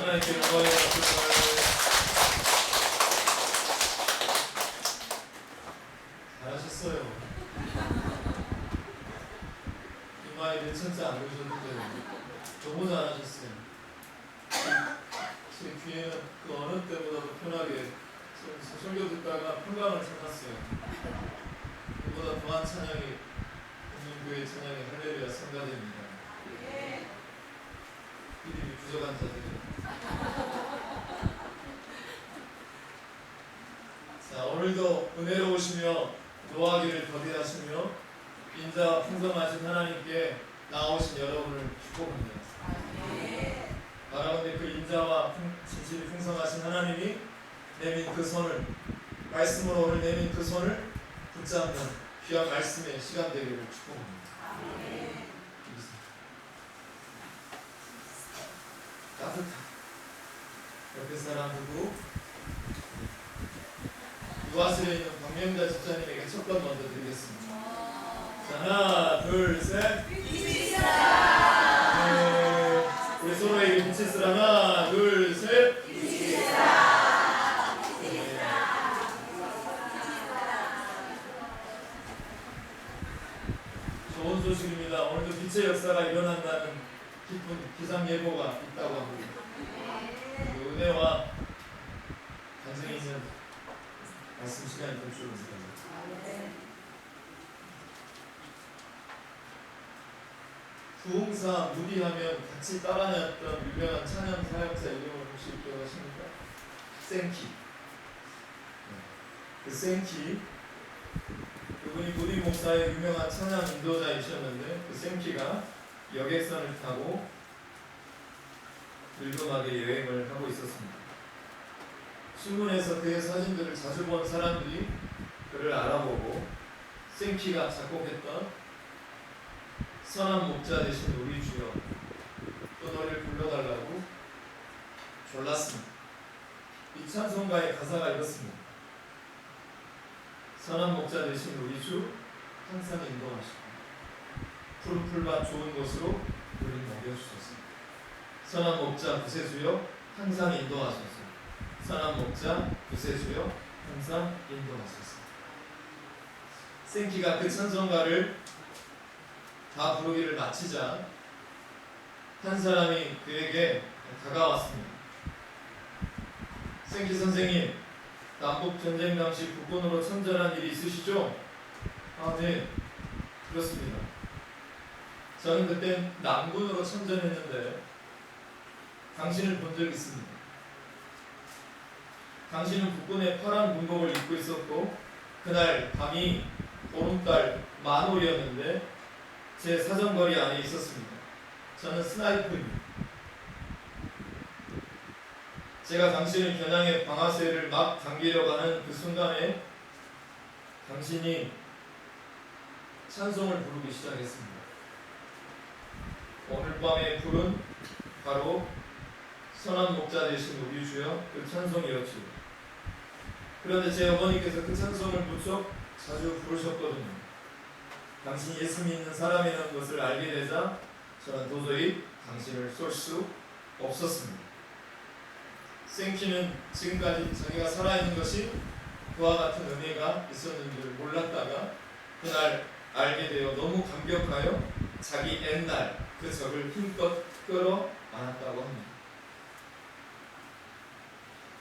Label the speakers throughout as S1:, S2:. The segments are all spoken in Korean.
S1: 하나님께 영광이 받습니다. 잘하셨어요. 이마에 괜찮지 않으셨는데 너무 잘하셨어요. 제 귀에는 그 어느 때보다도 편하게 설교 듣다가 평강을 찾았어요. 그보다 더한 찬양이 국민교회 찬양의 할렐루야 성가대입니다. 이름이 부족한 자들이. 자, 오늘도 은혜로우시며 노하기를 더디하시며 인자와 풍성하신 하나님께 나오신 여러분을 축복합니다. 바라오니 그 인자와 진실이 풍성하신 하나님이 내민 그 손을, 말씀으로 오늘 내민 그 손을 붙잡는 귀한 말씀의 시간 되기를 축복합니다. 따뜻한 옆에 사람 누구? 유아슬에 있는 박명자 집사님에게 첫 번 먼저 드리겠습니다. 자, 하나, 둘, 셋. 네. 우리 서로에게 빛이 있으라. 하나, 둘, 셋. 좋은 소식입니다. 오늘도 빛의 역사가 일어난다는 기쁜 기상 예보가 있다고 합니다. 그 은혜와 간증이 있는 말씀 시간이 될 줄 믿습니다. 부흥사 무디하면 같이 따라다녔던 유명한 찬양 사역자 이름을 혹시 기억하십니까? 생키. 그 생키, 그분이 무디 목사의 유명한 찬양 인도자이셨는데 그 생키가 여객선을 타고 일본하게 여행을 하고 있었습니다. 신문에서 그의 사진들을 자주 본 사람들이 그를 알아보고 생키가 작곡했던 선한 목자 되신 우리 주여 또 너를 불러달라고 졸랐습니다. 이 찬송가의 가사가 이렇습니다. 선한 목자 되신 우리 주 항상 인도하시고 푸른 풀밭 좋은 곳으로 우리를 먹여주소서. 선한 목자 구세주여 항상 인도하소서. 선한 목자 구세주여 항상 인도하소서. 생키가 그 찬송가를 다 부르기를 마치자 한 사람이 그에게 다가왔습니다. 생키 선생님, 남북전쟁 당시 국군으로 참전한 일이 있으시죠? 아, 네, 그렇습니다. 저는 그때 남군으로 참전했는데 당신을 본 적 있습니다. 당신은 국군의 파란 군복을 입고 있었고 그날 밤이 보름달 만월이었는데 제 사정거리 안에 있었습니다. 저는 스나이퍼입니다. 제가 당신을 겨냥해 방아쇠를 막 당기려고 하는 그 순간에 당신이 찬송을 부르기 시작했습니다. 오늘 밤의 불은 바로 선한 목자 되신 우리 주여 그 찬송이었지요. 그런데 제 어머니께서 그 찬송을 무척 자주 부르셨거든요. 당신이 예수 믿는 사람이라는 것을 알게 되자 저는 도저히 당신을 쏠 수 없었습니다. 생키는 지금까지 자기가 살아있는 것이 그와 같은 은혜가 있었는 줄 몰랐다가 그날 알게 되어 너무 감격하여 자기 옛날 그 적을 힘껏 끌어 안았다고 합니다.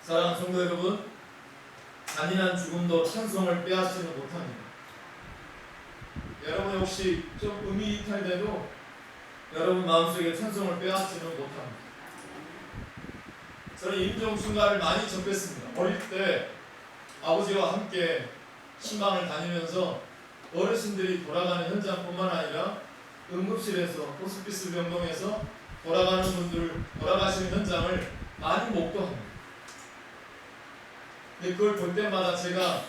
S1: 사랑하는 성도 여러분, 잔인한 죽음도 찬송을 빼앗지는 못합니다. 여러분 혹시 좀 음이 이탈돼도 여러분 마음속에 찬송을 빼앗지는 못합니다. 저는 임종춘가를 많이 접했습니다. 어릴 때 아버지와 함께 신방을 다니면서 어르신들이 돌아가는 현장뿐만 아니라 응급실에서 호스피스 병동에서 돌아가는 분들 돌아가시는 현장을 많이 목도합니다. 근데 그걸 볼 때마다 제가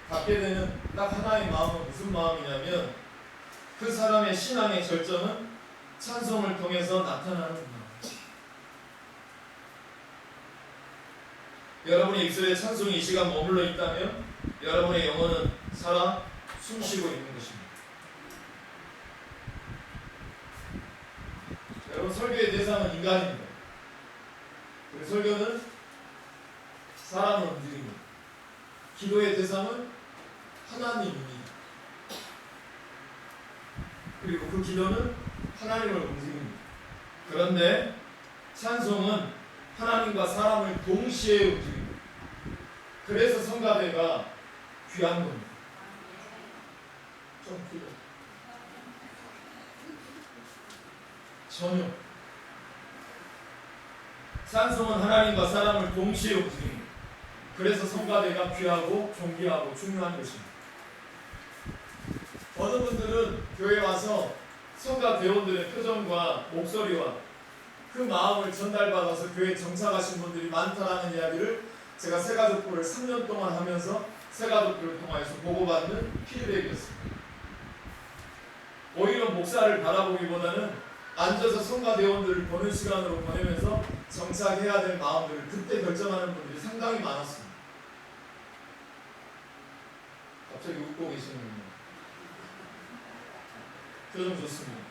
S1: 갖게 되는 딱 하나의 마음은 무슨 마음이냐면 그 사람의 신앙의 절정은 찬송을 통해서 나타나는 마음. 여러분의 입술에 찬송이 이 시간 머물러 있다면 여러분의 영혼은 살아 숨쉬고 있는 것입니다. 여러분 설교의 대상은 인간입니다. 설교는 사람을 움직입니다. 기도의 대상은 하나님입니다. 그리고 그 기도는 하나님을 움직입니다. 그런데 찬송은 하나님과 사람을 동시에 움직입니다. 그래서 성가대가 귀한 겁니다. 좀 필요. 전혀. 찬송은 하나님과 사람을 동시에 움직입니다. 그래서 성가대가 귀하고 존귀하고 중요한 것입니다. 어느 분들은 교회 와서 성가 대원들의 표정과 목소리와 그 마음을 전달받아서 교회에 정착하신 분들이 많다라는 이야기를 제가 새가족부를 3년 동안 하면서 새가족부를 통해서 보고받는 피드백이었습니다. 오히려 목사를 바라보기보다는 앉아서 성가 대원들을 보는 시간으로 보내면서 정착해야 될 마음들을 그때 결정하는 분들이 상당히 많았습니다. 갑자기 웃고 계시는군요. 표정 좋습니다.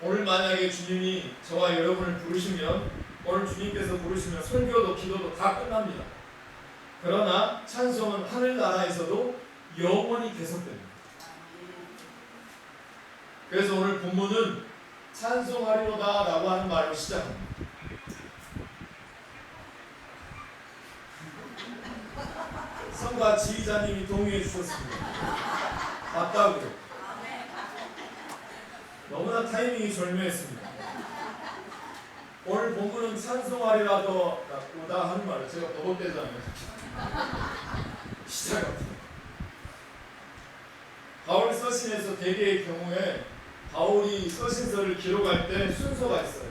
S1: 오늘 만약에 주님이 저와 여러분을 부르시면, 오늘 주님께서 부르시면 설교도 기도도 다 끝납니다. 그러나 찬송은 하늘나라에서도 영원히 계속됩니다. 그래서 오늘 본문은 찬송하리로다 라고 하는 말로 시작합니다. 성가 지휘자님이 동의해 주셨습니다. 맞다고요. 너무나 타이밍이 절묘했습니다. 오늘 본문은 찬송하리라도다 하는 말을 제가 버벅대잖아요. 시작합니다. 바울 서신에서 대개의 경우에 바울이 서신서를 기록할 때 순서가 있어요.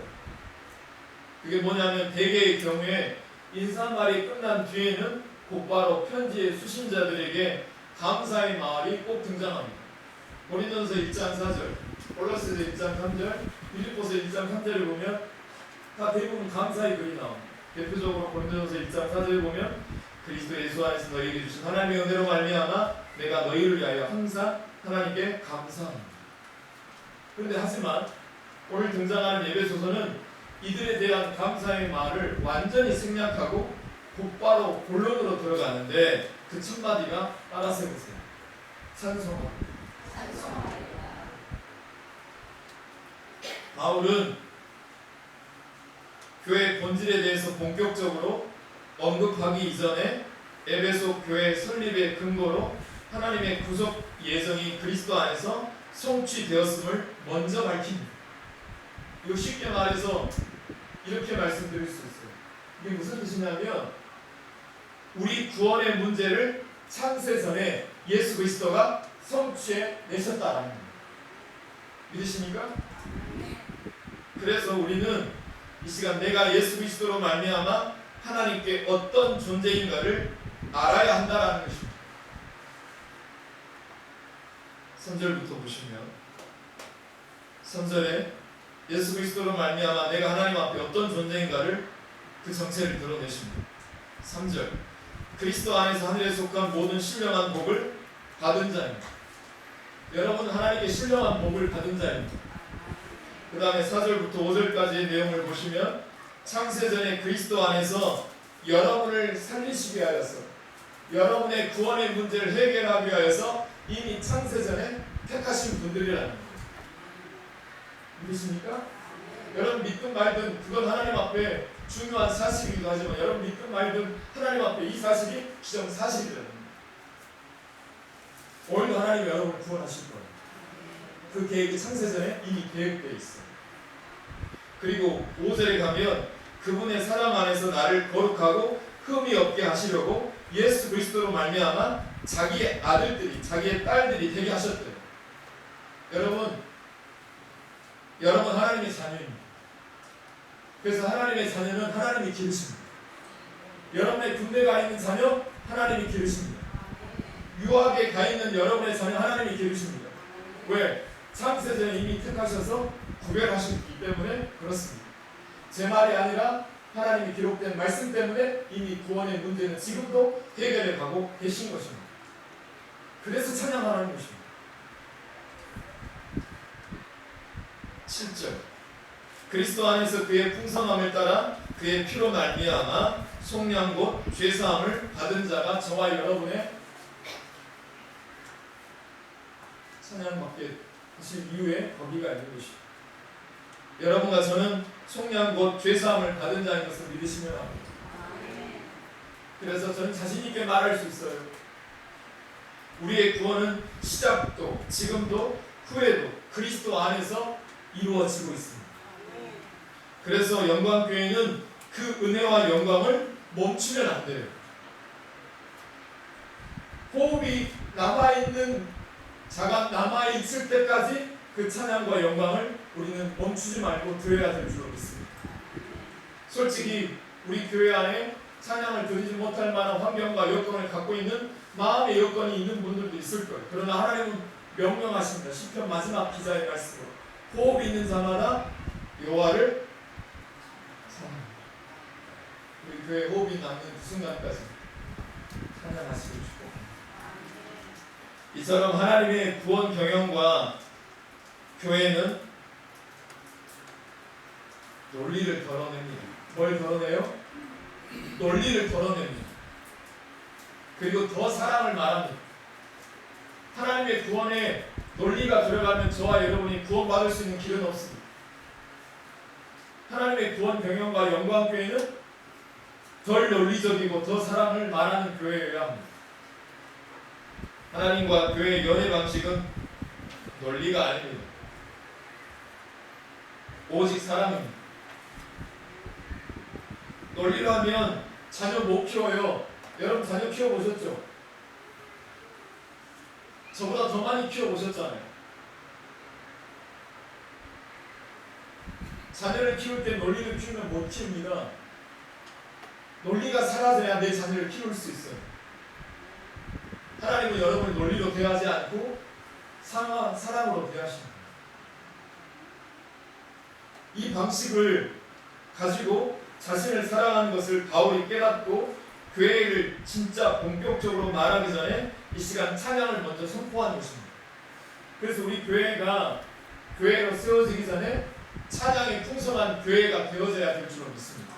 S1: 그게 뭐냐면 대개의 경우에 인사말이 끝난 뒤에는 곧바로 편지의 수신자들에게 감사의 말이 꼭 등장합니다. 고린도전서 1장 4절, 골로새서 1장 3절, 빌립보서 1장 3절을 보면 다 대부분 감사의 글이 나옵니다. 대표적으로 고린도전서 1장 4절을 보면 그리스도 예수 안에서 너희에게 주신 하나님의 은혜로 말미암아 내가 너희를 위하여 항상 하나님께 감사합니다. 그런데 하지만 오늘 등장하는 예배소서는 이들에 대한 감사의 말을 완전히 생략하고 곧바로 본론으로 들어가는데 그 첫 마디가 따라서 해보세요. 찬송합니다. 바울은 교회 본질에 대해서 본격적으로 언급하기 이전에 에베소 교회 설립의 근거로 하나님의 구속 예정이 그리스도 안에서 성취되었음을 먼저 밝힙니다. 이거 쉽게 말해서 이렇게 말씀드릴 수 있어요. 이게 무슨 뜻이냐면 우리 구원의 문제를 창세전에 예수 그리스도가 성취해 내셨다라는 겁니다. 믿으십니까? 그래서 우리는 이 시간 내가 예수 그리스도로 말미암아 하나님께 어떤 존재인가를 알아야 한다라는 것입니다. 3절부터 보시면 3절에 예수 그리스도로 말미암아 내가 하나님 앞에 어떤 존재인가를 그 정체를 드러내십니다. 3절 그리스도 안에서 하늘에 속한 모든 신령한 복을 받은 자입니다. 여러분 하나님께 신령한 복을 받은 자입니다. 그 다음에 4절부터 5절까지의 내용을 보시면 창세전에 그리스도 안에서 여러분을 살리시기 위하여서 여러분의 구원의 문제를 해결하기 위하여서 이미 창세전에 택하신 분들이라는 거예요. 믿으십니까? 여러분 믿든 말든 그건 하나님 앞에 중요한 사실이기도 하지만 여러분 믿든 말든 하나님 앞에 이 사실이 기정사실이라는 거예요. 오늘도 하나님이 여러분을 구원하실 거예요. 그 계획이 창세전에 이미 계획되어 있어요. 그리고 5절에 가면 그분의 사랑 안에서 나를 거룩하고 흠이 없게 하시려고 예수 그리스도로 말미암아 자기의 아들들이 자기의 딸들이 되게 하셨대요. 여러분 하나님의 자녀입니다. 그래서 하나님의 자녀는 하나님이 기르십니다. 여러분의 군대 가 있는 자녀 하나님이 기르십니다. 유학에 가 있는 여러분의 자녀 하나님이 기르십니다. 왜? 창세전에 이미 택하셔서 구별하셨기 때문에 그렇습니다. 제 말이 아니라 하나님이 기록된 말씀 때문에 이미 구원의 문제는 지금도 해결해 가고 계신 것입니다. 그래서 찬양하는 것입니다. 7절 그리스도 안에서 그의 풍성함을 따라 그의 피로 말미암아 속량 곧 죄사함을 받은 자가 저와 여러분의 찬양받게 하실 이유에 거기가 있는 것이죠. 여러분과 저는 속량 곧 죄사함을 받은 자인 것을 믿으시면 합니다. 그래서 저는 자신 있게 말할 수 있어요. 우리의 구원은 시작도 지금도 후에도 그리스도 안에서 이루어지고 있습니다. 그래서 영광교회는 그 은혜와 영광을 멈추면 안 돼요. 호흡이 남아있는 자가 남아있을 때까지 그 찬양과 영광을 우리는 멈추지 말고 드려야 될 줄로 믿습니다. 솔직히 우리 교회 안에 찬양을 드리지 못할 만한 환경과 여건을 갖고 있는 마음의 여건이 있는 분들도 있을 거예요. 그러나 하나님은 명령하십니다. 시편 마지막 기자의 말씀으로 호흡이 있는 자마다 여호와를 찬양합니다. 우리 교회 호흡이 남는 그 순간까지 찬양하시고 싶고 이처럼 하나님의 구원 경영과 교회는 논리를 덜어냅니다. 뭘 덜어내요? 논리를 덜어냅니다. 그리고 더 사랑을 말합니다. 하나님의 구원에 논리가 들어가면 저와 여러분이 구원받을 수 있는 길은 없습니다. 하나님의 구원 경영과 영광교회는 덜 논리적이고 더 사랑을 말하는 교회여야 합니다. 하나님과 교회의 연애 방식은 논리가 아닙니다. 오직 사랑입니다. 논리로 하면 자녀 못 키워요. 여러분 자녀 키워보셨죠? 저보다 더 많이 키워보셨잖아요. 자녀를 키울 때 논리를 키우면 못 키웁니다. 논리가 사라져야 내 자녀를 키울 수 있어요. 하나님은 여러분을 논리로 대하지 않고 사랑으로 대하십니다. 이 방식을 가지고 자신을 사랑하는 것을 바울이 깨닫고 교회를 진짜 본격적으로 말하기 전에 이 시간 찬양을 먼저 선포하는 것입니다. 그래서 우리 교회가 교회로 세워지기 전에 찬양이 풍성한 교회가 되어져야 될 줄로 믿습니다.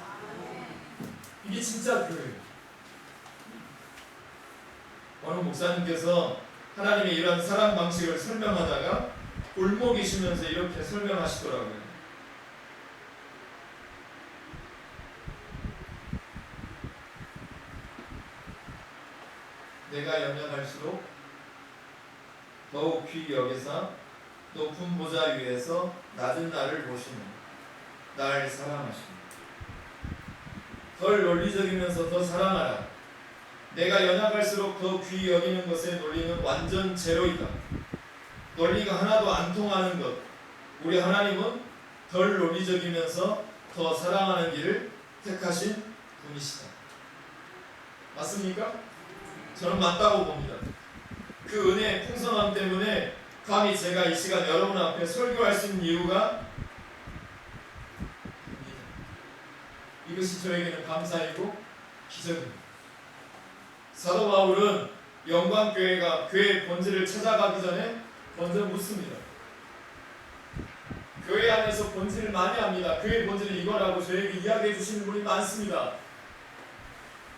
S1: 이게 진짜 교회예요. 어느 목사님께서 하나님의 이런 사랑 방식을 설명하다가 울먹이 쉬면서 이렇게 설명하시더라고요. 내가 연약할수록 더욱 귀히 여기사 높은 보좌 위에서 낮은 나를 보시며 날 사랑하시며 덜 논리적이면서 더 사랑하라. 내가 연약할수록 더 귀히 여기는 것의 논리는 완전 제로이다. 논리가 하나도 안 통하는 것. 우리 하나님은 덜 논리적이면서 더 사랑하는 길을 택하신 분이시다. 맞습니까? 저는 맞다고 봅니다. 그 은혜의 풍성함 때문에 감히 제가 이 시간 여러분 앞에 설교할 수 있는 이유가 이것이 저에게는 감사이고 기적입니다. 사도 바울은 영광교회가 교회의 본질을 찾아가기 전에 먼저 묻습니다. 교회 안에서 본질을 많이 합니다. 교회의 본질은 이거라고 저에게 이야기해 주시는 분이 많습니다.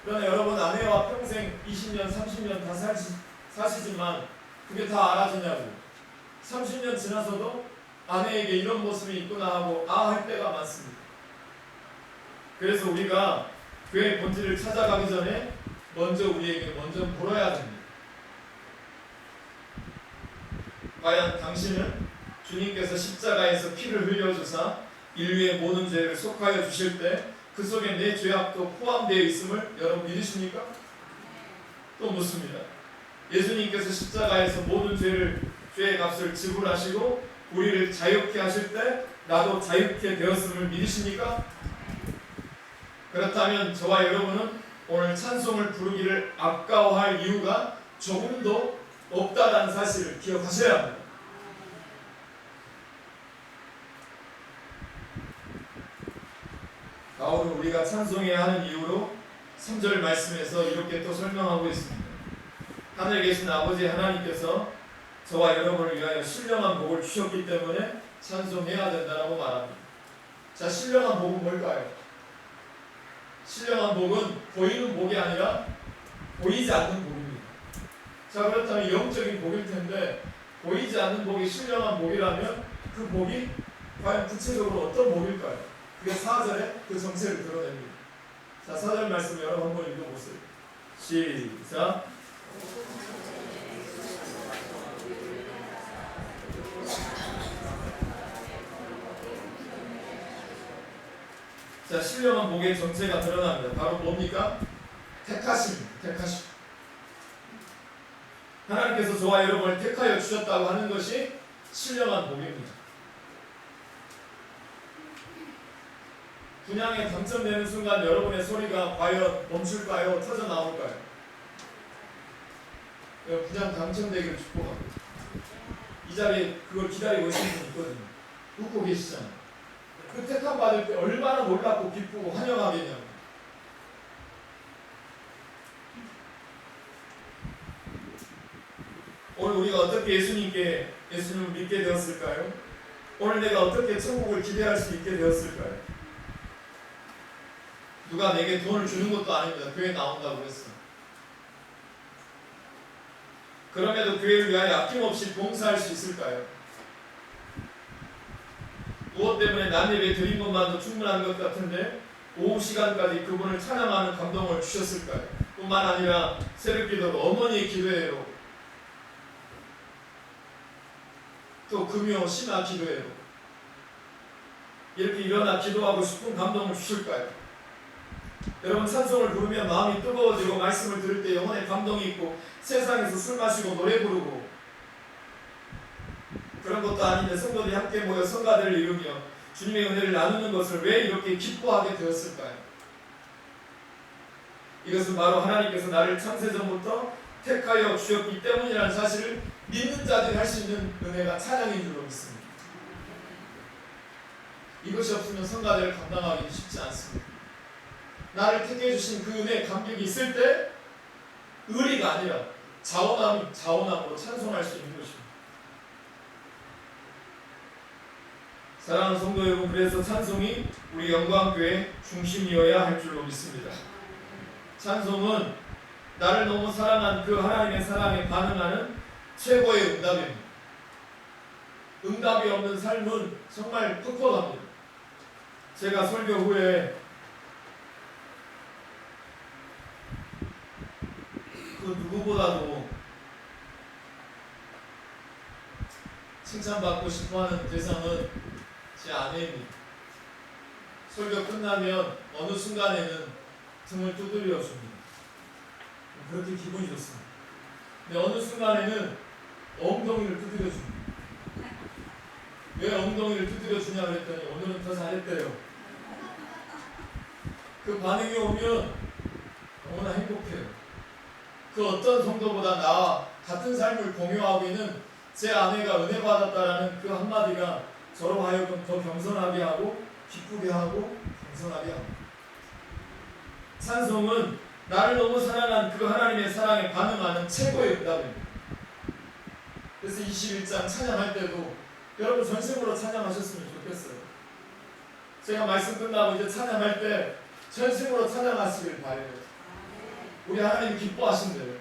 S1: 그러나 여러분 아내와 평생 20년, 30년 다 사시지만 그게 다 알아지냐고 30년 지나서도 아내에게 이런 모습이 있구나 하고 할 때가 많습니다. 그래서 우리가 교회의 본질을 찾아가기 전에 먼저 우리에게 먼저 물어야 됩니다. 과연 당신은 주님께서 십자가에서 피를 흘려주사 인류의 모든 죄를 속하여 주실 때 그 속에 내 죄악도 포함되어 있음을 여러분 믿으십니까? 또 묻습니다. 예수님께서 십자가에서 모든 죄의 값을 지불하시고 우리를 자유케 하실 때 나도 자유케 되었음을 믿으십니까? 그렇다면 저와 여러분은 오늘 찬송을 부르기를 아까워할 이유가 조금도 없다는 사실을 기억하셔야 합니다. 바울은 우리가 찬송해야 하는 이유로 3절 말씀에서 이렇게 또 설명하고 있습니다. 하늘에 계신 아버지 하나님께서 저와 여러분을 위하여 신령한 복을 주셨기 때문에 찬송해야 된다라고 말합니다. 자, 신령한 복은 뭘까요? 신령한 복은 보이는 복이 아니라 보이지 않는 복입니다. 자, 그렇다면 영적인 복일 텐데 보이지 않는 복이 신령한 복이라면 그 복이 과연 구체적으로 어떤 복일까요? 그게 4절에 그 정체를 드러냅니다. 자, 4절 말씀 여러분 한번 읽어보세요. 시작. 자, 신령한 복의 정체가 드러납니다. 바로 뭡니까? 택하심입니다. 택하심. 하나님께서 저와 여러분을 택하여 주셨다고 하는 것이 신령한 복입니다. 분양에 당첨되는 순간 여러분의 소리가 과연 멈출까요? 터져 나올까요? 분양 당첨되기를 축복합니다. 이 자리에 그걸 기다리고 있는 분이 있거든요. 웃고 계시잖아요. 그 택함 받을 때 얼마나 놀랍고 기쁘고 환영하겠냐고. 오늘 우리가 어떻게 예수님을 믿게 되었을까요? 오늘 내가 어떻게 천국을 기대할 수 있게 되었을까요? 누가 내게 돈을 주는 것도 아닙니다. 교회 나온다고 했어. 그럼에도 교회를 위하여 아낌없이 봉사할 수 있을까요? 무엇 때문에 난 예배 드린 것만도 충분한 것 같은데 오후 시간까지 그분을 찬양하는 감동을 주셨을까요? 뿐만 아니라 새벽기도로 어머니의 기도회로 또 금요 신학 기도회로 이렇게 일어나 기도하고 싶은 감동을 주실까요? 여러분 찬송을 부르면 마음이 뜨거워지고 말씀을 들을 때 영혼의 감동이 있고 세상에서 술 마시고 노래 부르고 그런 것도 아닌데 성도들이 함께 모여 성가대를 이루며 주님의 은혜를 나누는 것을 왜 이렇게 기뻐하게 되었을까요? 이것은 바로 하나님께서 나를 창세전부터 택하여 주셨기 때문이라는 사실을 믿는 자들이 할 수 있는 은혜가 찬양인 줄로 믿습니다. 이것이 없으면 성가대를 감당하기 쉽지 않습니다. 나를 택해 주신 그 은혜의 감격이 있을 때 의리가 아니라 자원함으로 찬송할 수 있는 것입니다. 사랑하는 성도 여러분, 그래서 찬송이 우리 영광교회의 중심이어야 할 줄로 믿습니다. 찬송은 나를 너무 사랑한 그 하나님의 사랑에 반응하는 최고의 응답입니다. 응답이 없는 삶은 정말 퍽퍽합니다. 제가 설교 후에 그 누구보다도 칭찬받고 싶어하는 대상은 제 아내입니다. 설교 끝나면 어느 순간에는 등을 두드려 줍니다. 그렇게 기분이 좋습니다. 근데 어느 순간에는 엉덩이를 두드려 줍니다. 왜 엉덩이를 두드려 주냐 그랬더니 오늘은 더 잘했대요. 그 반응이 오면 너무나 행복해요. 그 어떤 성도보다 나와 같은 삶을 공유하고 있는 제 아내가 은혜 받았다라는 그 한마디가 저로 하여금 더 겸손하게 하고 기쁘게 하고 겸손하게 합니다. 찬송은 나를 너무 사랑한 그 하나님의 사랑에 반응하는 최고의 응답입니다. 그래서 21장 찬양할 때도 여러분 전심으로 찬양하셨으면 좋겠어요. 제가 말씀 끝나고 이제 찬양할 때 전심으로 찬양하시길 바래요. 우리 하나님이 기뻐하신대요.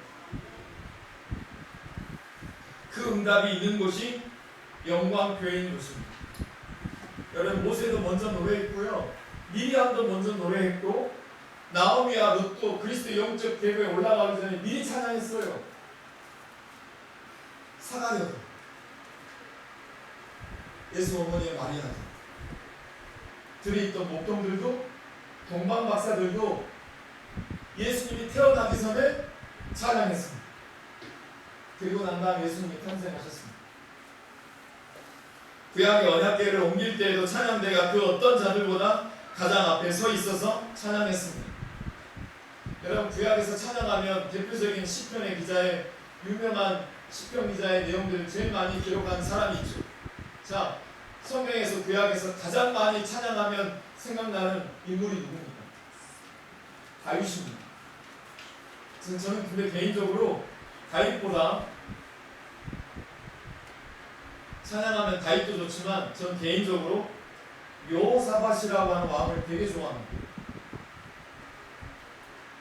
S1: 그 응답이 있는 곳이 영광교회인 곳입니다. 여러분 모세도 먼저 노래했고요. 미리암도 먼저 노래했고 나오미와 룻도 그리스도의 영적 계보에 올라가기 전에 미리 찬양했어요. 사가랴도 예수 어머니의 마리아도 들에 있던 목동들도 동방 박사들도 예수님이 태어나기 전에 찬양했습니다. 그리고 난 다음 예수님이 탄생하셨습니다. 구약의 언약궤를 옮길 때에도 찬양대가 그 어떤 자들보다 가장 앞에 서 있어서 찬양했습니다. 여러분 구약에서 찬양하면 대표적인 시편의 기자의 유명한 시편 기자의 내용들을 제일 많이 기록한 사람이 있죠. 자, 성경에서 구약에서 가장 많이 찬양하면 생각나는 인물이 누굽니까? 다윗입니다. 저는 근데 개인적으로 다윗보다 찬양하면 다윗도 좋지만 전 개인적으로 여호사밧이라고 하는 왕을 되게 좋아합니다.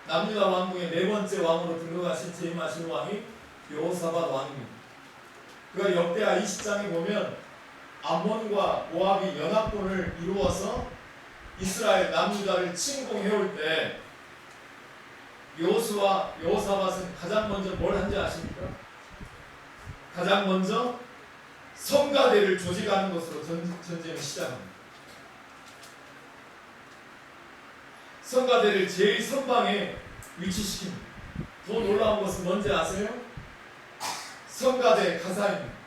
S1: 남유다 왕국의 네 번째 왕으로 등극하신 재임하신 왕이 여호사밧 왕입니다. 그가 역대하 20장에 보면 암몬과 모압이 연합군을 이루어서 이스라엘 남유다를 침공해올 때 여호수아 여호사밧은 가장 먼저 뭘 한지 아십니까? 가장 먼저 성가대를 조직하는 것으로 전쟁을 시작합니다. 성가대를 제일 선방에 위치시킵니다. 더 놀라운 것은 뭔지 아세요? 성가대 가사입니다.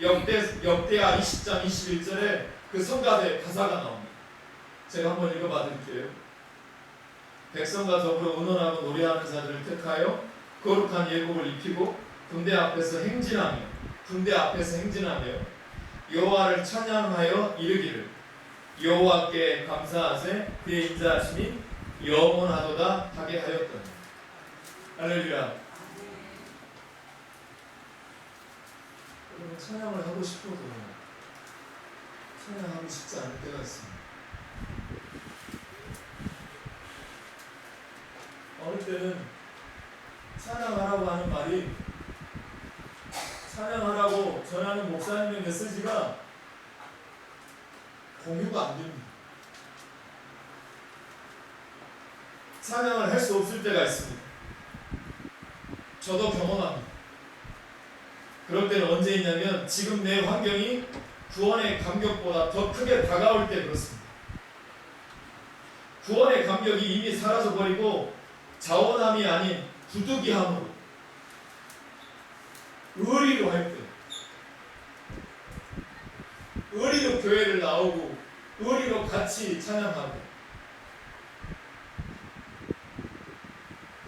S1: 역대하 20장 21절에 그 성가대 가사가 나옵니다. 제가 한번 읽어봐 드릴게요. 백성과 더불어 의논하고 노래하는 자들을 택하여 거룩한 예복을 입히고 군대 앞에서 행진하며 여호와를 찬양하여 이르기를 여호와께 감사하세 그의 인자하심이 영원하도다 하게 하였더니. 할렐루야. 여러분 찬양을 하고 싶어도 찬양하고 싶지 않을 때가 있습니다. 어느 때는 찬양하라고 하는 말이 찬양하라고 전하는 목사님의 메시지가 공유가 안 됩니다. 찬양을 할 수 없을 때가 있습니다. 저도 경험합니다. 그럴 때는 언제 있냐면 지금 내 환경이 구원의 감격보다 더 크게 다가올 때 그렇습니다. 구원의 감격이 이미 사라져버리고 자원함이 아닌 부득이함으로 의리로 할 때, 의리로 교회를 나오고 의리로 같이 찬양하고,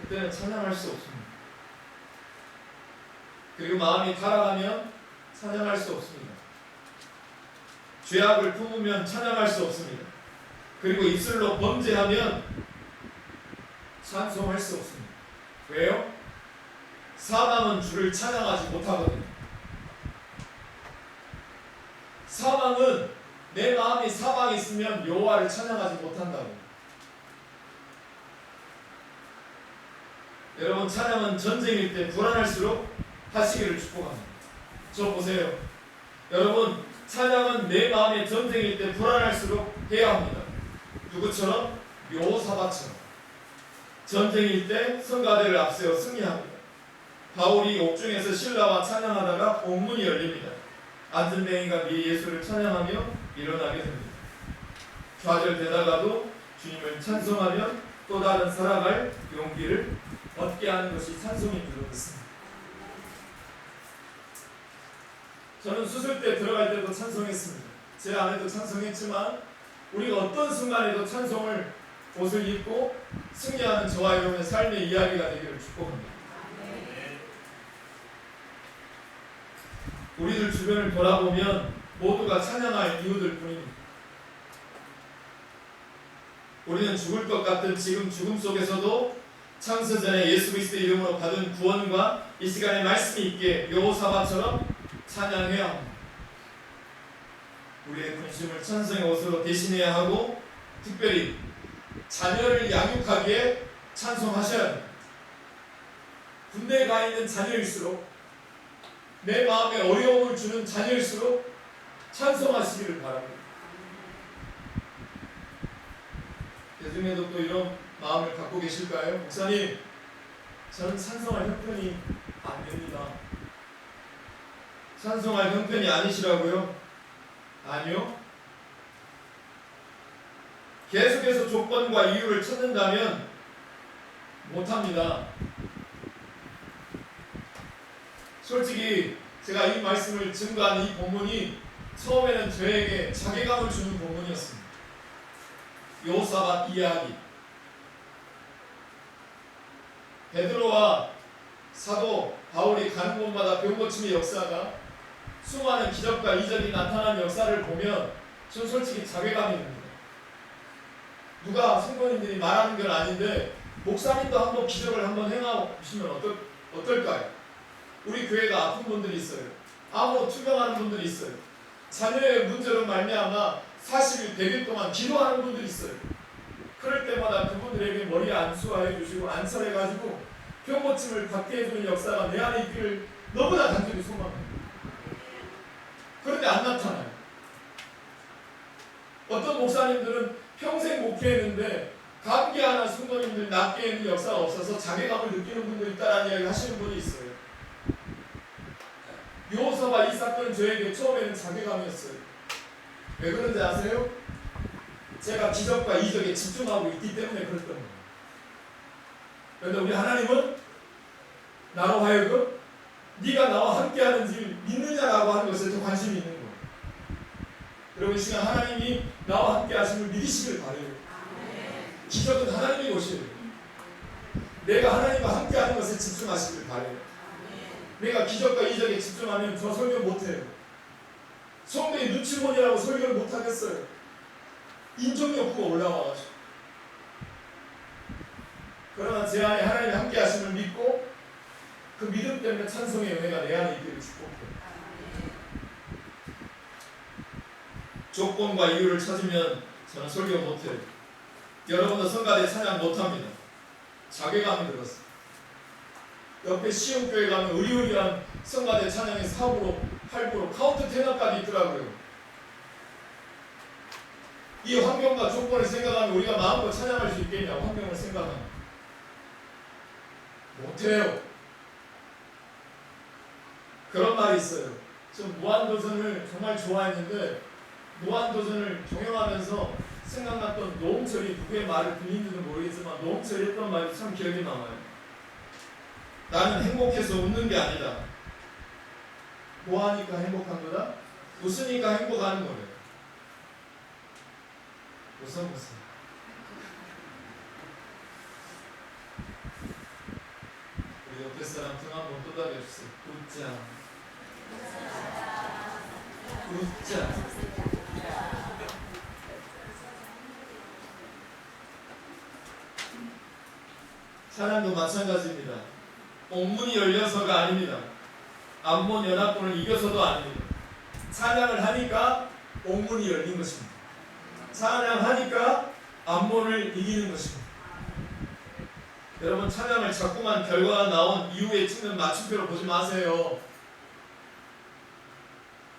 S1: 그때는 찬양할 수 없습니다. 그리고 마음이 타락하면 찬양할 수 없습니다. 죄악을 품으면 찬양할 수 없습니다. 그리고 입술로 범죄하면 찬송할 수 없습니다. 왜요? 사망은 주를 찬양하지 못하거든요. 사망은 내 마음이 사망이 있으면 여호와를 찬양하지 못한다고. 여러분 찬양은 전쟁일 때 불안할수록 하시기를 축복합니다. 저 보세요. 여러분 찬양은 내 마음의 전쟁일 때 불안할수록 해야 합니다. 누구처럼? 여호사밧처럼. 전쟁일 때 성가대를 앞세워 승리합니다. 바울이 옥중에서 신라와 찬양하다가 옥문이 열립니다. 앉은 맹인과 미의 예수를 찬양하며 일어나게 됩니다. 좌절되다가도 주님을 찬송하면 또 다른 살아갈 용기를 얻게 하는 것이 찬송인 줄 믿습니다. 저는 수술 때 들어갈 때도 찬송했습니다. 제 안에도 찬송했지만 우리가 어떤 순간에도 찬송을 옷을 입고 승리하는 저와 여러분의 삶의 이야기가 되기를 축복합니다. 우리들 주변을 돌아보면 모두가 찬양할 이유들 뿐입니다. 우리는 죽을 것 같은 지금 죽음 속에서도 창세전에 예수 그리스도의 이름으로 받은 구원과 이 시간에 말씀이 있게 여호사밧처럼 찬양해야 합니다. 우리의 군심을 찬송의 옷으로 대신해야 하고 특별히 자녀를 양육하기에 찬송하셔야 합니다. 군대에 가 있는 자녀일수록 내 마음에 어려움을 주는 자녀일수록 찬송하시기를 바랍니다. 요즘에도 또 이런 마음을 갖고 계실까요? 목사님, 저는 찬송할 형편이 안 됩니다. 찬송할 형편이 아니시라고요? 아니요. 계속해서 조건과 이유를 찾는다면 못합니다. 솔직히 제가 이 말씀을 증거한 이 본문이 처음에는 저에게 자괴감을 주는 본문이었습니다. 여호사밧 이야기. 베드로와 사도 바울이 가는 곳마다 병고침의 역사가 수많은 기적과 이적이 나타난 역사를 보면 전 솔직히 자괴감이 듭니다. 누가 성도님들이 말하는 건 아닌데 목사님도 한번 기적을 한번 행하고 보시면 어떨까요? 우리 교회가 아픈 분들이 있어요. 암으로 투병하는 분들이 있어요. 자녀의 문제로 말미암아 40일, 100일 동안 기도하는 분들이 있어요. 그럴 때마다 그분들에게 머리에 안수하여 주시고 안살해가지고 병 고침을 받게 해주는 역사가 내 안에 있기를 너무나 간절히 소망합니다. 그런데 안 나타나요. 어떤 목사님들은 평생 목회했는데 감기하는 성도님들 낫게 하는 역사가 없어서 자괴감을 느끼는 분도 있다라는 이야기 하시는 분이 있어요. 요서와 이 사건은 저에게 처음에는 자괴감이었어요. 왜 그런지 아세요? 제가 기적과 이적에 집중하고 있기 때문에 그랬던 거예요. 그런데 우리 하나님은 나로 하여금 네가 나와 함께 하는지 믿느냐라고 하는 것에 더 관심이 있는 거예요. 여러분, 이 시간 하나님이 나와 함께 하심을 믿으시길 바래요. 기적은 하나님이 오시는 거예요. 내가 하나님과 함께 하는 것에 집중하시길 바래요. 내가 기적과 이적에 집중하면 저 설교 못해요. 성도의 눈치보느라고 설교를 못하겠어요. 인정욕구가 올라와가지고. 그러나 제 안에 하나님이 함께 하심을 믿고 그 믿음 때문에 찬송의 은혜가 내 안에 있기를 축복해요. 조건과 이유를 찾으면 저는 설교 못해요. 여러분도 성가대 찬양 못합니다. 자괴감이 들었어요. 옆에 시흥교회 가면 의리의리한 성가대 찬양이 4부로 8부로 카운트 테너까지 있더라고요. 이 환경과 조건을 생각하면 우리가 마음껏 찬양할 수 있겠냐? 환경을 생각하면 못해요. 그런 말이 있어요. 전 무한도전을 정말 좋아했는데 무한도전을 경영하면서 생각났던 노홍철이 누구의 말을 들린지는 모르겠지만 노홍철이 했던 말이 참 기억에 남아요. 나는 행복해서 웃는 게 아니다. 뭐 하니까 행복한 거다? 웃으니까 행복한 거래요. 웃어보세요. 우리 옆에 사람 등 한번 떠다려주세요. 웃자. 웃자. 찬양도 마찬가지입니다. 옥문이 열려서가 아닙니다. 암몬 연합군을 이겨서도 아닙니다. 찬양을 하니까 옥문이 열린 것입니다. 찬양하니까 암몬을 이기는 것입니다. 여러분, 찬양을 자꾸만 결과가 나온 이후에 찍는 맞춤표로 보지 마세요.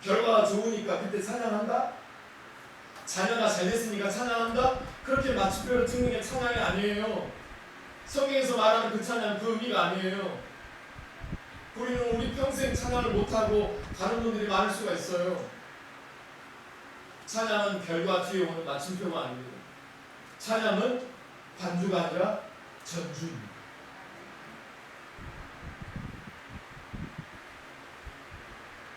S1: 결과가 좋으니까 그때 찬양한다? 자녀가 잘 됐으니까 찬양한다? 그렇게 맞춤표로 찍는 게 찬양이 아니에요. 성경에서 말하는 그 찬양, 그 의미가 아니에요. 우리는 우리 평생 찬양을 못하고 가는 분들이 많을 수가 있어요. 찬양은 결과 뒤에 오는 맞춤표가 아닙니다. 찬양은 반주가 아니라 전주입니다.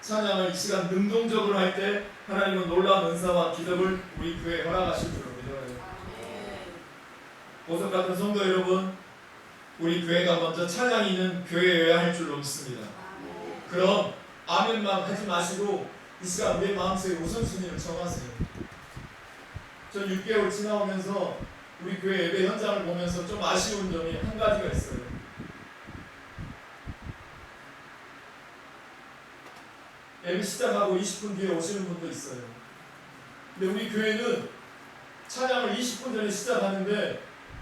S1: 찬양을 이 시간 능동적으로 할 때 하나님은 놀라운 은사와 기적을 우리 교회에 허락하실 줄로 믿어요. 보석 같은 성도 여러분, 우리 교회가 먼저 찬양이 있는 교회여야 할 줄로 믿습니다. 그럼 아멘만 하지 마시고 이 시간 우리의 마음속에 우선순위를 정하세요. 전 6개월 지나오면서 우리 교회 예배 현장을 보면서 좀 아쉬운 점이 한 가지가 있어요. 예배 시작하고 20분 뒤에 오시는 분도 있어요. 근데 우리 교회는 찬양을 20분 전에 시작하는데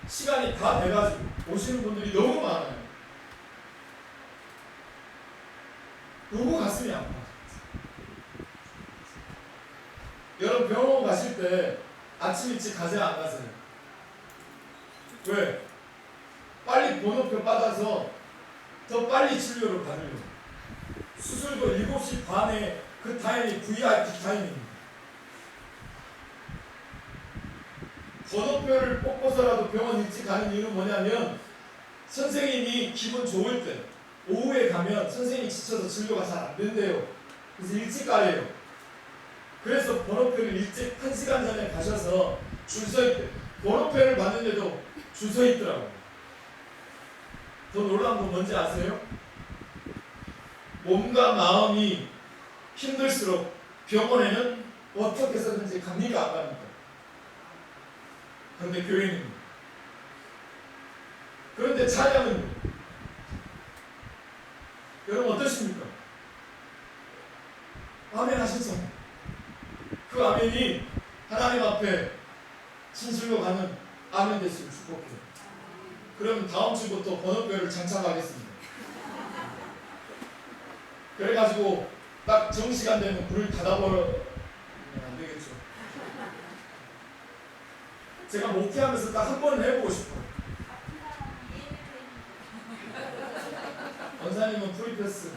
S1: 시간이 다 돼가지고 오시는 분들이 너무 많아요. 너무 가슴이 아파요. 여러분, 병원 가실 때 아침 일찍 가세요, 안 가세요? 왜? 빨리 번호표 받아서 더 빨리 진료를 받으려고. 수술도 7시 반에 그 타임이 VIP 타임입니다. 번호표를 뽑고서라도 병원 일찍 가는 이유는 뭐냐면 선생님이 기분 좋을 때 오후에 가면 선생님이 지쳐서 진료가 잘 안 된대요. 그래서 일찍 가래요. 그래서 번호표를 일찍 1시간 전에 가셔서 줄 서 있대. 번호표를 받는데도 줄 서 있더라고요. 더 놀라운 건 뭔지 아세요? 몸과 마음이 힘들수록 병원에는 어떻게 해서든지 갑니까, 안 갑니까? 그런데 교회는, 그런데 찬양은 여러분 어떠십니까? 장착하겠습니다. 그래가지고 딱 정시간 되면 불을 닫아버리면 안 되겠죠. 제가 목회하면서 딱 한 번은 해보고 싶어요. 원사님은 프리패스.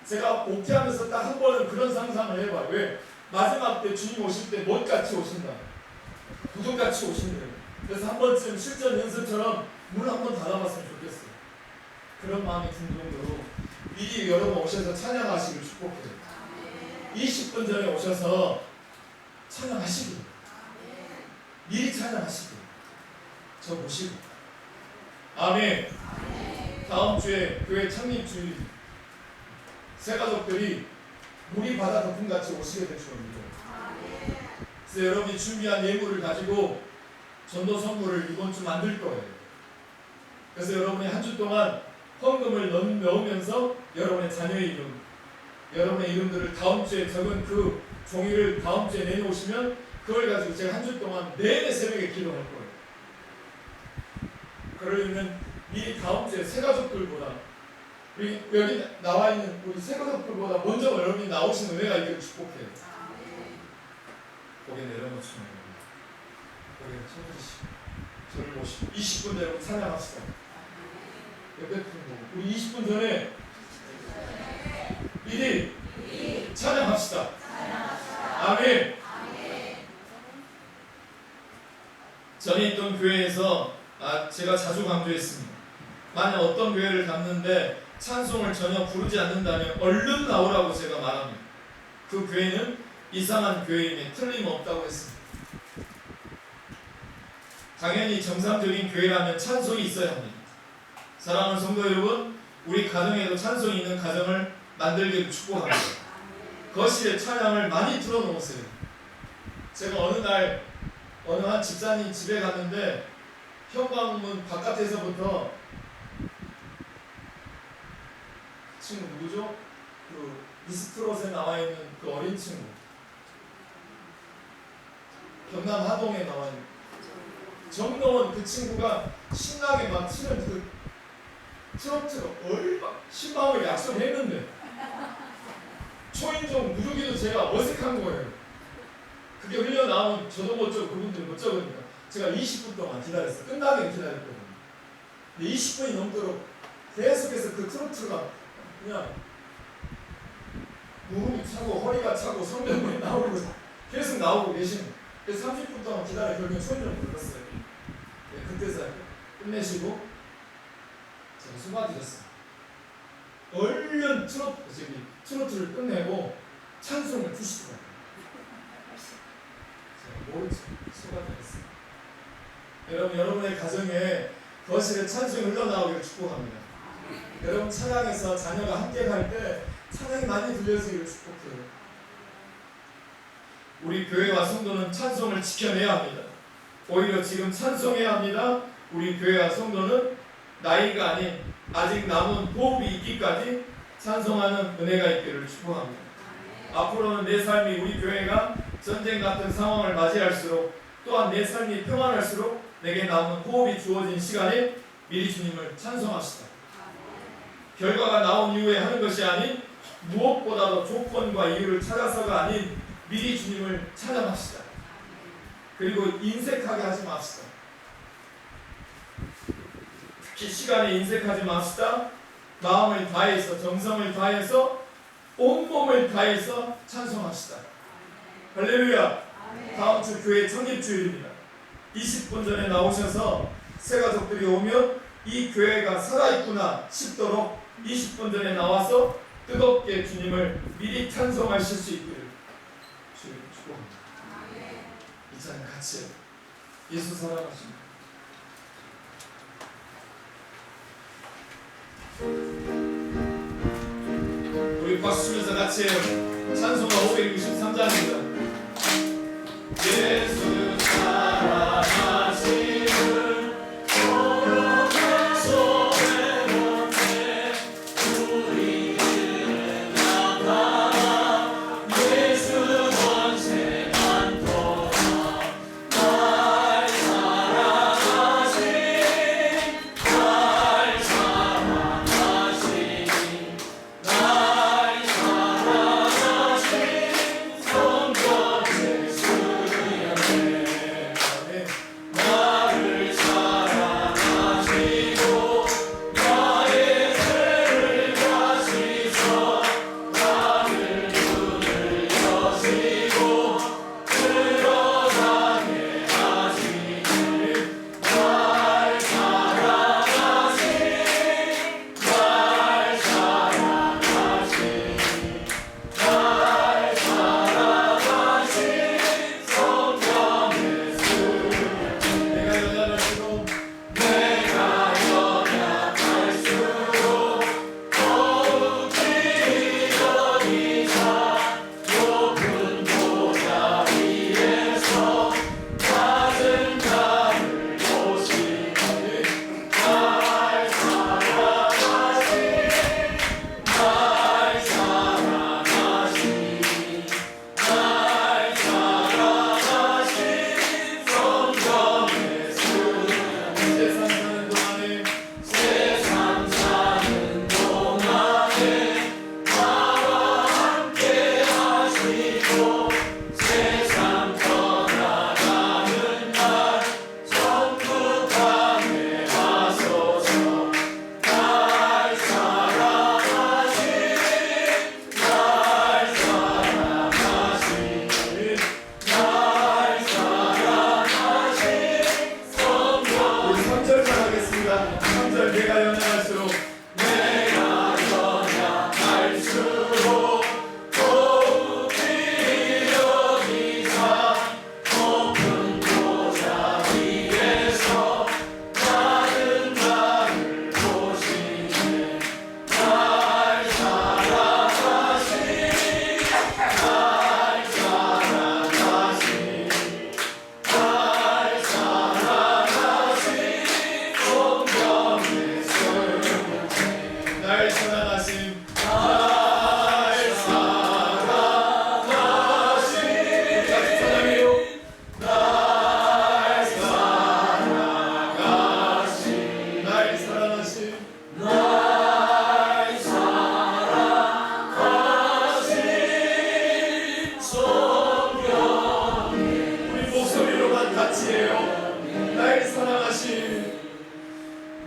S1: 제가 목회하면서 딱 한 번은 그런 상상을 해봐요. 왜? 마지막 때 주님 오실 때 못같이 오신다. 부둥같이 오신대요. 그래서 한 번쯤 실전 연습처럼 문 한 번 닫아봤으면 좋겠어요. 그런 마음이 든 정도로 미리 여러분 오셔서 찬양하시길 축복해요. 20분 전에 오셔서 찬양하시길. 미리 찬양하시길. 저 모시고. 아멘. 다음 주에 교회 창립주일 새 가족들이 물이 바다 덮음같이 오시게 될 줄 믿어요. 그래서 여러분이 준비한 예물을 가지고 전도 선물을 이번 주 만들 거예요. 그래서 여러분이 한 주 동안 헌금을 넣으면서 여러분의 자녀의 이름, 여러분의 이름들을 다음 주에 적은 그 종이를 다음 주에 내놓으시면 그걸 가지고 제가 한 주 동안 내내 새벽에 기도할 거예요. 그러려면 미리 다음 주에 새 가족들보다 우리 여기 나와 있는 우리 새 가족들보다 먼저 여러분이 나오신 은혜가 있기를 축복해요. 고개 내려놓으시면 고개 쳐주시고 저를 보시고 20분 내로 찬양합시다. 옆에 분 보고 우리 20분 전에 미리 찬양합시다. 아멘. 전에 있던 교회에서 제가 자주 강조했습니다. 만약 어떤 교회를 갔는데 찬송을 전혀 부르지 않는다면 얼른 나오라고 제가 말합니다. 그 교회는 이상한 교회임에 틀림없다고 했습니다. 당연히 정상적인 교회라면 찬송이 있어야 합니다. 사랑하는 성도 여러분, 우리 가정에도 찬송이 있는 가정을 만들기를 축복합니다. 거실에 찬양을 많이 틀어놓으세요. 제가 어느 한 집사님 집에 갔는데 현관문 바깥에서부터 친구 누구죠? 그 미스트롯에 나와 있는 그 어린 친구, 경남 하동에 나와 있는 정노원 그 친구가 신나게 막 치는 그 트로트가 얼마 신방을 약속했는데 초인종 누르기도 제가 어색한 거예요. 그게 흘려나온 저도 못 적고 그분들 못 적으니까 제가 20분 동안 기다렸어요. 끝나게 기다렸거든요. 근데 20분이 넘도록 계속해서 그 트로트가 그냥 무릎이 차고 허리가 차고 성경문이 나오고 계속 나오고 계시는. 그래서 30분 동안 기다려 결국엔 초인종을 눌렀어요. 네, 그때서 끝내시고 제가 수고하셨어요. 얼른 트로트를 끝내고 찬송을 푸시더라고요. 제가 모른 척 수고하셨어요. 여러분의 가정에 거실에 찬송이 흘러나오기를 축복합니다. 여러분 찬양에서 자녀가 함께 갈 때 찬양이 많이 들려지기를 축복해요. 우리 교회와 성도는 찬송을 지켜내야 합니다. 오히려 지금 찬송해야 합니다. 우리 교회와 성도는 나이가 아닌 아직 남은 호흡이 있기까지 찬송하는 은혜가 있기를 축복합니다. 앞으로는 내 삶이 우리 교회가 전쟁 같은 상황을 맞이할수록 또한 내 삶이 평안할수록 내게 남은 호흡이 주어진 시간에 미리 주님을 찬송합시다. 결과가 나온 이후에 하는 것이 아닌 무엇보다도 조건과 이유를 찾아서가 아닌 미리 주님을 찬양합시다. 그리고 인색하게 하지 맙시다. 특히 시간에 인색하지 맙시다. 마음을 다해서 정성을 다해서 온몸을 다해서 찬송합시다. 할렐루야. 다음 주 교회 창립주일입니다. 20분 전에 나오셔서 새 가족들이 오면 이 교회가 살아있구나 싶도록 20분 전에 나와서 뜨겁게 주님을 미리 찬송하실 수 있기를 주님 축복합니다. 이 찬양 같이 예수 사랑하십니다. 우리 박수 치면서 같이 해요. 찬송가 563장입니다. 예수 사랑하시는 10절 내가 연약할수록 더욱 비려기사 높은 보좌 위에서 많은 나를 보시네 날 사랑하시니 날 사랑하신 우리 목소리로만 같이 해요. 날 사랑하신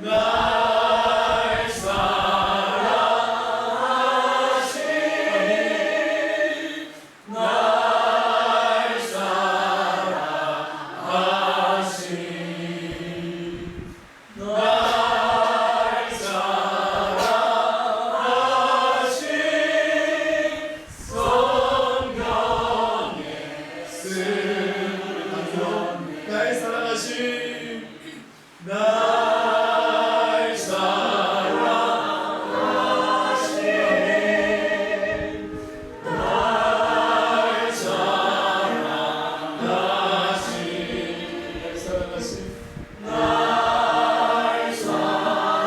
S1: 날 사랑하신 날 사랑하신 날 사랑하신 성경에 쓰는 날 사랑하신 날 사랑하신 날 사랑하신 날 사랑하신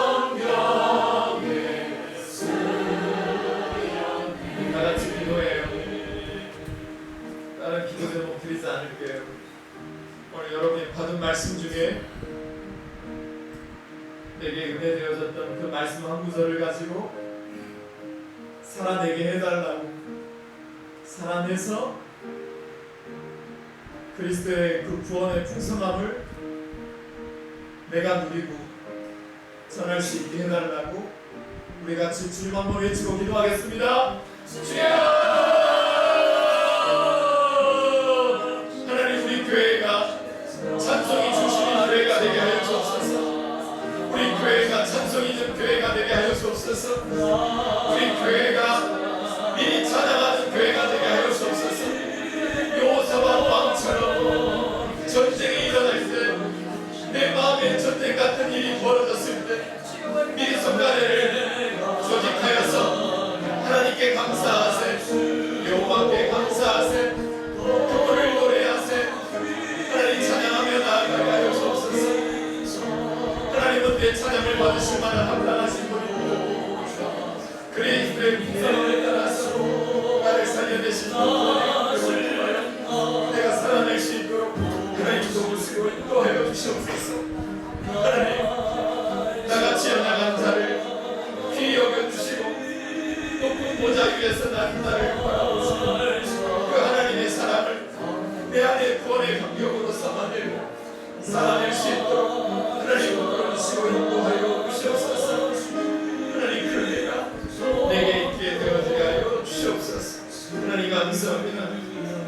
S1: 성경에 쓰는 다 같이 기도해요. 다른 기도 제목 드리지 않을게요. 오늘 여러분이 받은 말씀 중에 내게 은혜 되어졌던 그 말씀 한 구절을 가지고 살아내게 해달라고, 살아내서 그리스도의 그 구원의 풍성함을 내가 누리고 전할 수 있게 해달라고 우리 같이 주님 한번 외치고 기도하겠습니다. 주여! 하나님, 우리 교회가 찬송이 중심인 교회가 되게 하여 주옵소서. 우리 교회가 찬송이 있는 교회가 되게 하여 주옵소서. 우리 교회가 미리 찬양하는 교회가 되게 하여 주옵소서. 여호사밧 왕처럼 전쟁이 일어날 때, 내 마음에 전쟁 같은 일이 벌어졌을 때 미리 성가대를 조직하여서 하나님께 감사하세, 여호와께 감사하세, 그분을 노래하세, 하나님 찬양하며 나아가게 하여 주옵소서. 하나님은 내 찬양을 받으실 만한 합당하신 분이고 그리스도의 풍성함을 따라서 나를 살려내신 분을 내가 살아낼 수 있도록 하나님 도우시고 인도하여 주시옵소서. 하나님, 나같이 연약한 자를 귀히 여겨주시고 높은 보좌 위에서 나를 바라보시고 그 하나님의 사랑을 내 안에 구원의 감격으로 삼아내고 살아낼 수 있도록 하나님 부끄러우시고 인도하여 주시옵소서. 하나님, 그 은혜가 내게 있게 되어지게 하여 주시옵소서. 하나님 감사합니다.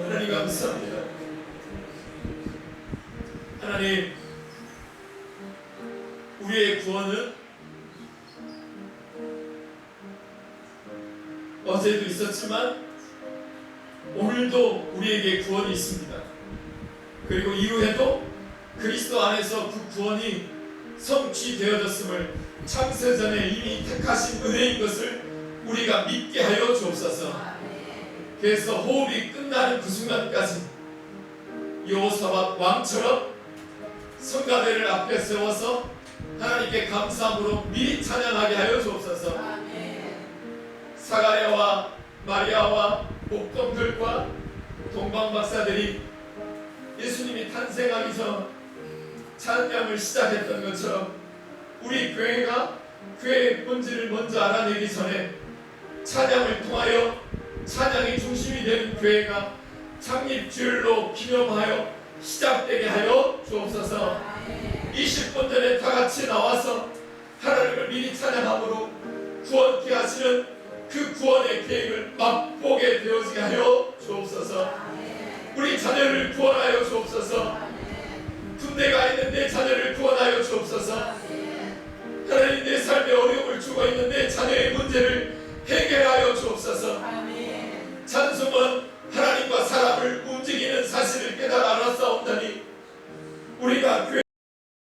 S1: 하나님 감사합니다. 하나님, 우리의 구원은 어제도 있었지만 오늘도 우리에게 구원이 있습니다. 그리고 이후에도 그리스도 안에서 그 구원이 성취되어졌음을 창세전에 이미 택하신 은혜인 것을 우리가 믿게 하여 주옵소서. 그래서 호흡이 끝나는 그 순간까지 여호사밧 왕처럼 성가대를 앞에 세워서 하나님께 감사함으로 미리 찬양하게 하여 주옵소서. 사가랴와 마리아와 목동들과 동방박사들이 예수님이 탄생하기 전 찬양을 시작했던 것처럼 우리 교회가 교회의 본질을 먼저 알아내기 전에 찬양을 통하여 찬양이 중심이 되는 교회가 창립주일로 기념하여 시작되게 하여 주옵소서. 20분 전에 다 같이 나와서 하나님을 미리 찬양함으로 구원케 하시는 그 구원의 계획을 맛보게 되어지게 하여 주옵소서. 우리 자녀를 구원하여 주옵소서. 군대 가 있는 내 자녀를 구원하여 주옵소서. 하나님, 내 삶에 어려움을 주고 있는 내 자녀의 문제를 해결하여 주옵소서. 찬송은 하나님과 사람을 움직이는 사실을 깨달아 알았사옵나니 우리가 교회